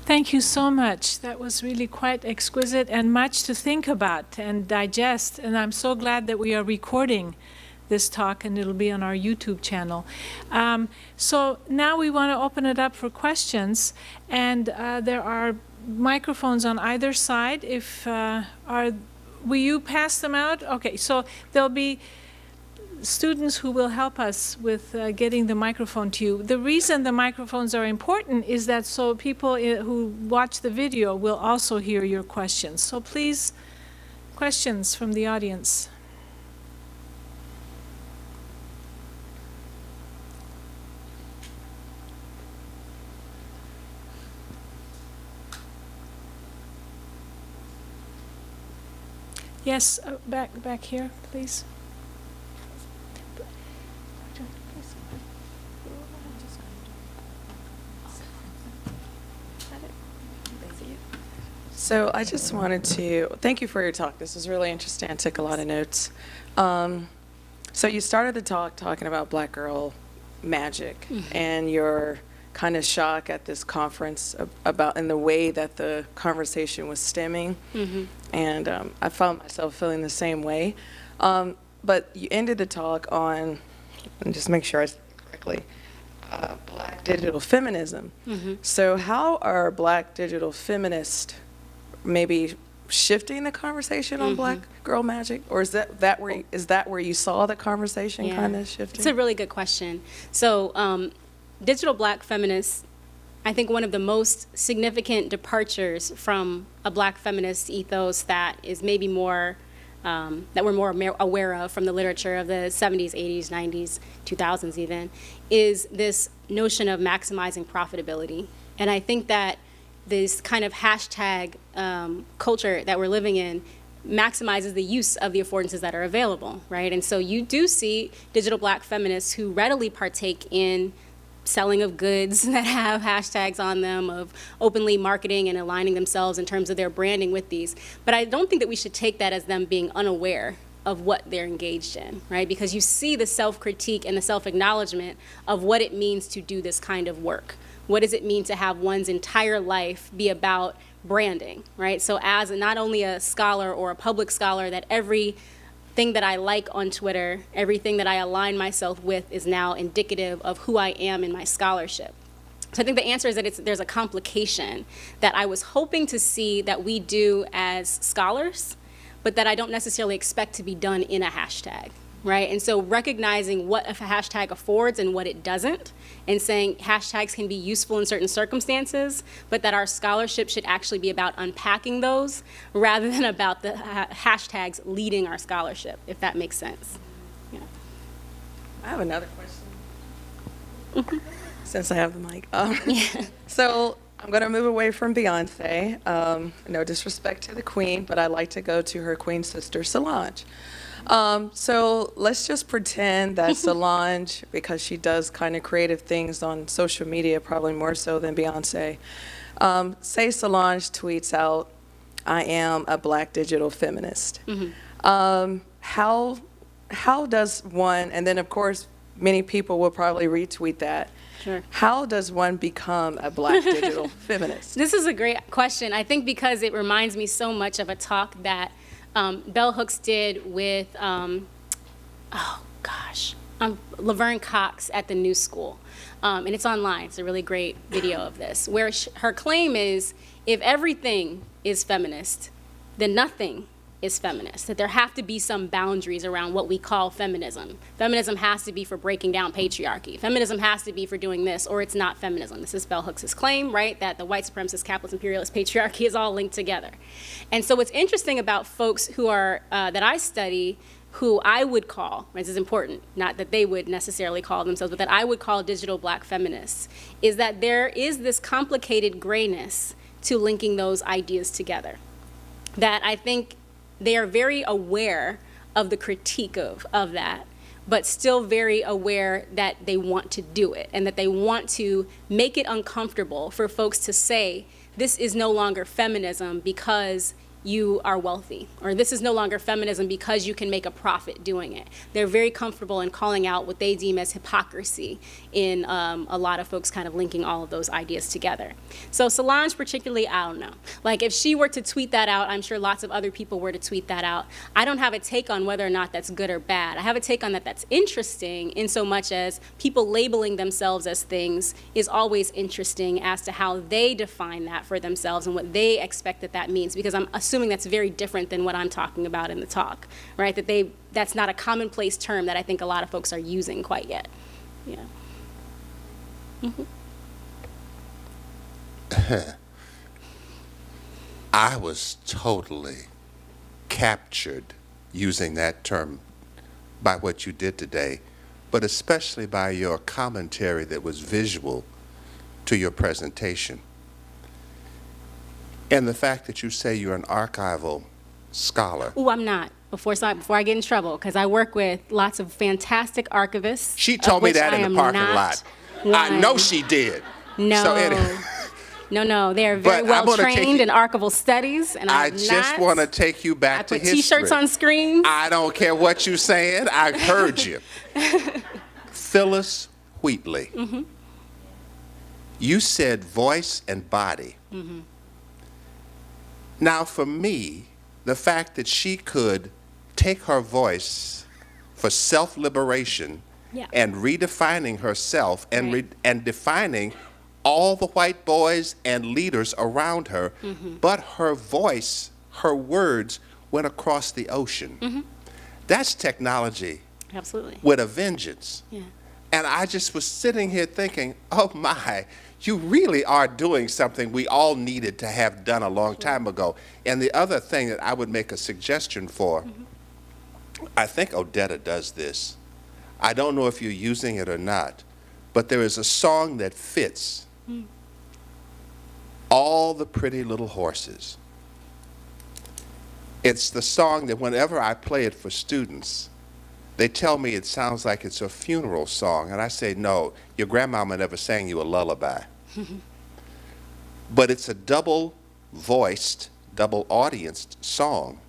Thank you so much. That was really quite exquisite and much to think about and digest. And I'm so glad that we are recording this talk, and it'll be on our YouTube channel. So now we want to open it up for questions, and there are microphones on either side. Will you pass them out? Okay, so there'll be students who will help us with getting the microphone to you. The reason the microphones are important is that so people who watch the video will also hear your questions. So please, questions from the audience. Yes, back here, please. So I just wanted to thank you for your talk. This was really interesting. I took a lot of notes. So you started the talk talking about Black girl magic and your kind of shock at this conference about in the way that the conversation was stemming. And I found myself feeling the same way. But you ended the talk on, and just make sure I said it correctly, Black digital feminism. So how are Black digital feminists maybe shifting the conversation on Black girl magic, or is that where you saw the conversation kind of shifting? It's a really good question. So digital Black feminists, I think one of the most significant departures from a Black feminist ethos that is maybe more that we're more aware of from the literature of the 70s, 80s, 90s, 2000s even, is this notion of maximizing profitability. And I think that this kind of hashtag culture that we're living in maximizes the use of the affordances that are available, right? And so you do see digital Black feminists who readily partake in selling of goods that have hashtags on them, of openly marketing and aligning themselves in terms of their branding with these. But I don't think that we should take that as them being unaware of what they're engaged in, right? Because you see the self-critique and the self-acknowledgement of what it means to do this kind of work. What does it mean to have one's entire life be about branding, right? So as not only a scholar or a public scholar, that everything that I like on Twitter, everything that I align myself with is now indicative of who I am in my scholarship. So I think the answer is that there's a complication that I was hoping to see that we do as scholars, but that I don't necessarily expect to be done in a hashtag, right? And so recognizing what a hashtag affords and what it doesn't, and saying hashtags can be useful in certain circumstances, but that our scholarship should actually be about unpacking those rather than about the hashtags leading our scholarship, if that makes sense. Yeah. I have another question. Since I have the mic. Yeah. So I'm going to move away from Beyonce. No disrespect to the queen, but I like to go to her queen sister, Solange. So let's just pretend that Solange, because she does kind of creative things on social media, probably more so than Beyonce, say Solange tweets out, "I am a Black digital feminist." How does one, and then of course many people will probably retweet that. Sure. How does one become a Black digital feminist? This is a great question. I think because it reminds me so much of a talk that Bell Hooks did with, Laverne Cox at the New School. And it's online. It's a really great video of this, where her claim is, if everything is feminist, then nothing is feminist, that there have to be some boundaries around what we call feminism. Feminism has to be for breaking down patriarchy. Feminism has to be for doing this, or it's not feminism. This is Bell Hooks' claim, right, that the white supremacist, capitalist, imperialist patriarchy is all linked together. And so what's interesting about folks who are, that I study, who I would call, this is important, not that they would necessarily call themselves, but that I would call digital Black feminists, is that there is this complicated grayness to linking those ideas together. That I think they are very aware of the critique of that, but still very aware that they want to do it and that they want to make it uncomfortable for folks to say, this is no longer feminism because you are wealthy, or this is no longer feminism because you can make a profit doing it. They're very comfortable in calling out what they deem as hypocrisy in a lot of folks kind of linking all of those ideas together. So Solange particularly, I don't know. Like if she were to tweet that out, I'm sure lots of other people were to tweet that out. I don't have a take on whether or not that's good or bad. I have a take on that that's interesting in so much as people labeling themselves as things is always interesting as to how they define that for themselves and what they expect that means, because I'm assuming that's very different than what I'm talking about in the talk, right? That's not a commonplace term that I think a lot of folks are using quite yet. Yeah. I was totally captured using that term by what you did today, but especially by your commentary that was visual to your presentation. And the fact that you say you're an archival scholar. Oh, I'm not. Before I get in trouble, because I work with lots of fantastic archivists. She told me that in the parking lot. I know she did. No. So anyway. No, they are very well trained in archival studies, and I just want to take you back to history. I put T-shirts on screens. I don't care what you're saying. I heard you. Phyllis Wheatley. Mm-hmm. You said voice and body. Mm-hmm. Now, for me, the fact that she could take her voice for self-liberation and redefining herself and, and defining all the white boys and leaders around her, but her voice, her words went across the ocean. That's technology. Absolutely. With a vengeance. Yeah. And I just was sitting here thinking, oh my, you really are doing something we all needed to have done a long time ago. And the other thing that I would make a suggestion for, I think Odetta does this. I don't know if you're using it or not, but there is a song that fits All the Pretty Little Horses. It's the song that whenever I play it for students, they tell me it sounds like it's a funeral song. And I say, no, your grandmama never sang you a lullaby. But it's a double-voiced, double-audienced song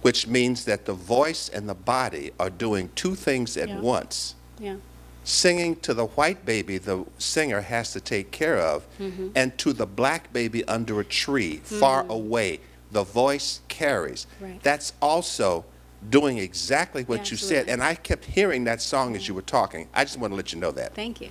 which means that the voice and the body are doing two things at Yeah. once. Yeah. Singing to the white baby the singer has to take care of, and to the black baby under a tree far away, the voice carries. Right. That's also doing exactly what Yeah, you said. absolutely. And I kept hearing that song as you were talking. I just want to let you know that. Thank you.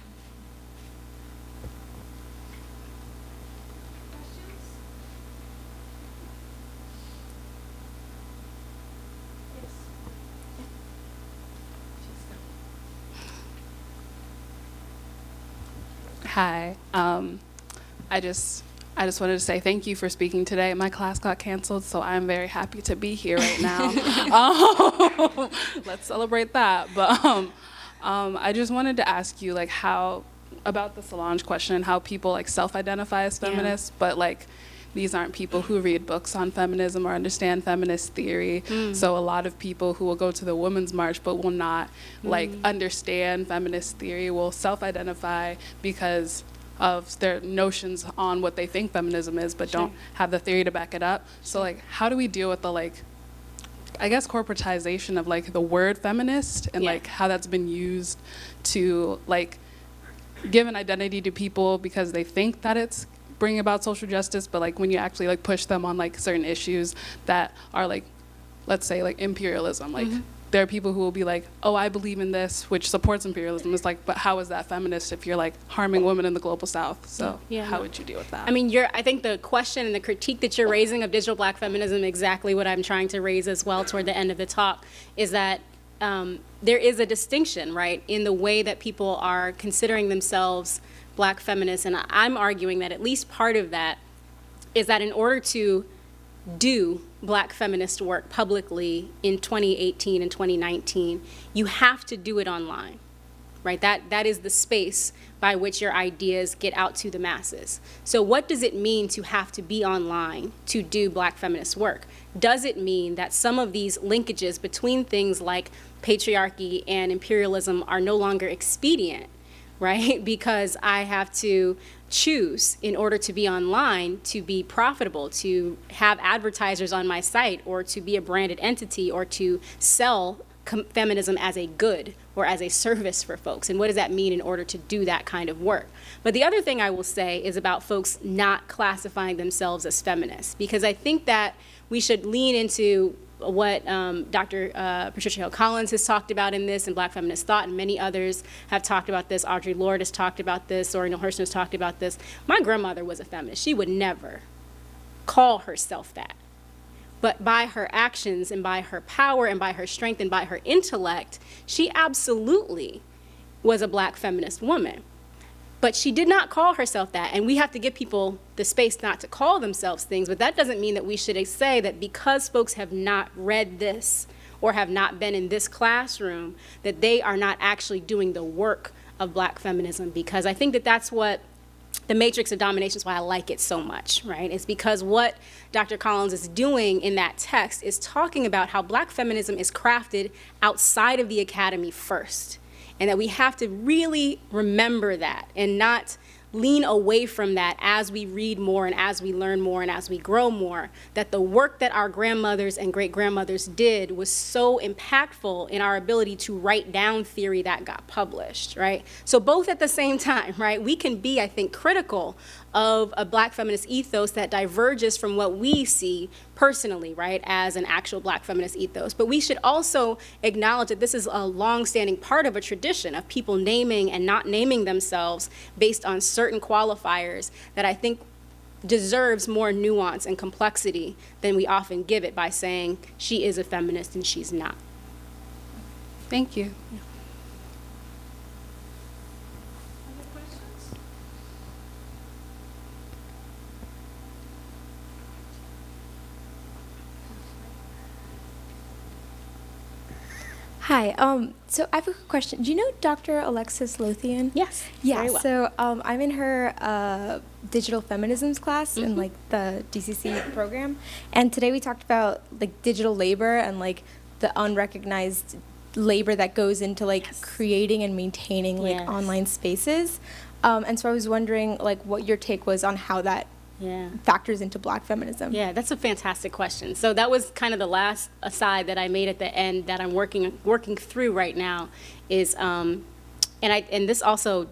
Hi. I just wanted to say thank you for speaking today. My class got canceled, so I'm very happy to be here right now. Let's celebrate that. But I just wanted to ask you, like, how about the Solange question, how people like self-identify as feminists, but like these aren't people who read books on feminism or understand feminist theory. So a lot of people who will go to the Women's March but will not like understand feminist theory will self-identify because of their notions on what they think feminism is, but don't have the theory to back it up. So like, how do we deal with the like, I guess, corporatization of like the word feminist and like how that's been used to like give an identity to people because they think that it's bringing about social justice, but like when you actually like push them on like certain issues that are like, let's say like imperialism, like there are people who will be like, oh, I believe in this, which supports imperialism. It's like, but how is that feminist if you're like harming women in the global south? So how would you deal with that? I mean, I think the question and the critique that you're raising of digital black feminism, exactly what I'm trying to raise as well toward the end of the talk, is that there is a distinction, right, in the way that people are considering themselves black feminists. And I'm arguing that at least part of that is that in order to do black feminist work publicly in 2018 and 2019, you have to do it online, right? That is the space by which your ideas get out to the masses. So what does it mean to have to be online to do black feminist work? Does it mean that some of these linkages between things like patriarchy and imperialism are no longer expedient, right? Because I have to choose in order to be online, to be profitable, to have advertisers on my site, or to be a branded entity, or to sell feminism as a good or as a service for folks. And what does that mean in order to do that kind of work? But the other thing I will say is about folks not classifying themselves as feminists, because I think that we should lean into what Dr. Patricia Hill Collins has talked about in this, and Black Feminist Thought, and many others have talked about this. Audre Lorde has talked about this. Zora Neale Hurston has talked about this. My grandmother was a feminist. She would never call herself that. But by her actions and by her power and by her strength and by her intellect, she absolutely was a black feminist woman. But she did not call herself that, and we have to give people the space not to call themselves things, but that doesn't mean that we should say that because folks have not read this or have not been in this classroom, that they are not actually doing the work of black feminism, because I think that that's what the matrix of domination is why I like it so much, right? It's because what Dr. Collins is doing in that text is talking about how black feminism is crafted outside of the academy first. And that we have to really remember that and not lean away from that as we read more and as we learn more and as we grow more, that the work that our grandmothers and great-grandmothers did was so impactful in our ability to write down theory that got published, right? So both at the same time, right? We can be, I think, critical of a black feminist ethos that diverges from what we see personally, right, as an actual black feminist ethos. But we should also acknowledge that this is a long-standing part of a tradition of people naming and not naming themselves based on certain qualifiers that I think deserves more nuance and complexity than we often give it by saying she is a feminist and she's not. Thank you. Yeah. Hi, so I have a quick question. Do you know Dr. Alexis Lothian? Yes, Yeah, very well. so I'm in her digital feminisms class in like the DCC program, and today we talked about like digital labor and like the unrecognized labor that goes into like creating and maintaining like online spaces. And so I was wondering like what your take was on how that factors into Black feminism? Yeah, that's a fantastic question. So that was kind of the last aside that I made at the end that I'm working through right now is, and this also,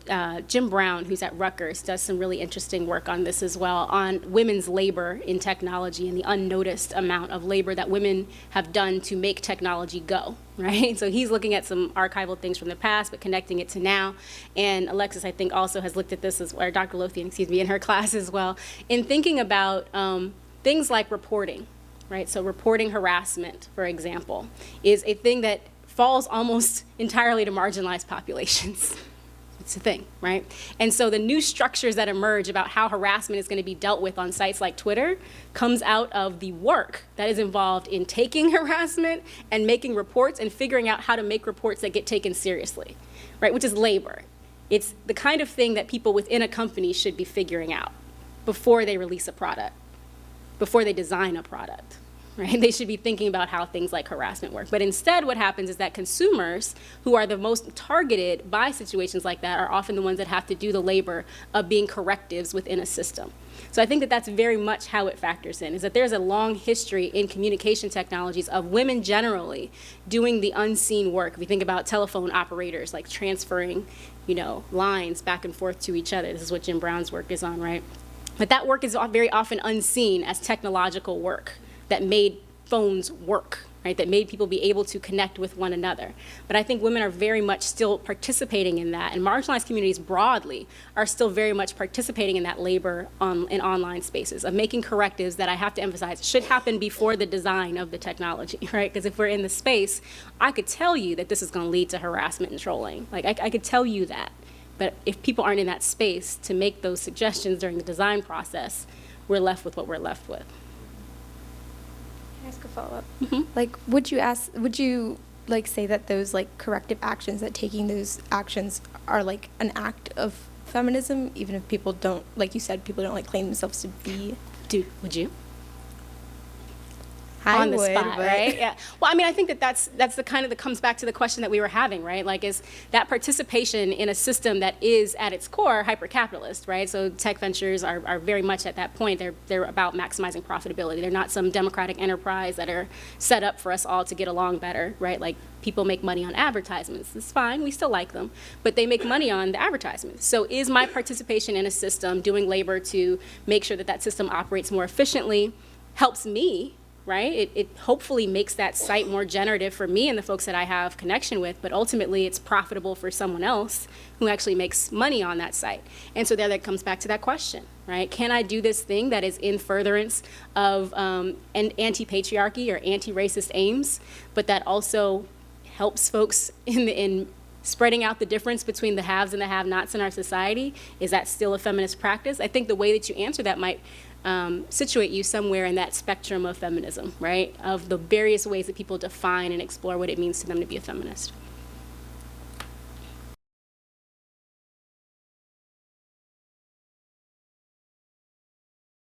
Jim Brown, who's at Rutgers, does some really interesting work on this as well, on women's labor in technology and the unnoticed amount of labor that women have done to make technology go, right? So he's looking at some archival things from the past, but connecting it to now. And Alexis, I think, also has looked at this, or Dr. Lothian, excuse me, in her class as well, in thinking about things like reporting, right? So reporting harassment, for example, is a thing that falls almost entirely to marginalized populations. It's a thing, right? And so the new structures that emerge about how harassment is going to be dealt with on sites like Twitter comes out of the work that is involved in taking harassment and making reports and figuring out how to make reports that get taken seriously, right? Which is labor. It's the kind of thing that people within a company should be figuring out before they release a product, before they design a product. Right? They should be thinking about how things like harassment work. But instead, what happens is that consumers, who are the most targeted by situations like that, are often the ones that have to do the labor of being correctives within a system. So I think that that's very much how it factors in, is that there's a long history in communication technologies of women generally doing the unseen work. If we think about telephone operators, like transferring, lines back and forth to each other. This is what Jim Brown's work is on, right? But that work is very often unseen as technological work that made phones work, right? That made people be able to connect with one another. But I think women are very much still participating in that, and marginalized communities broadly are still very much participating in that labor in online spaces of making correctives that I have to emphasize should happen before the design of the technology, right? Because if we're in the space, I could tell you that this is going to lead to harassment and trolling. Like I could tell you that. But if people aren't in that space to make those suggestions during the design process, we're left with what we're left with. Ask a follow-up. Like, would you say that those corrective actions, that taking those actions are like an act of feminism, even if people don't, like you said, people don't claim themselves to be? Would you? On the spot, but... right? Yeah. Well, I mean, I think that's the kind of that comes back to the question that we were having, right? Like, is that participation in a system that is at its core hyper-capitalist, right? So tech ventures are very much at that point. They're about maximizing profitability. They're not some democratic enterprise that are set up for us all to get along better, right? Like, people make money on advertisements. It's fine. We still like them. But they make money on the advertisements. So is my participation in a system, doing labor to make sure that that system operates more efficiently, helps me, right? It hopefully makes that site more generative for me and the folks that I have connection with, but ultimately it's profitable for someone else who actually makes money on that site. And so there that comes back to that question, right? Can I do this thing that is in furtherance of anti-patriarchy or anti-racist aims, but that also helps folks in spreading out the difference between the haves and the have-nots in our society? Is that still a feminist practice? I think the way that you answer that might situate you somewhere in that spectrum of feminism, right? Of the various ways that people define and explore what it means to them to be a feminist.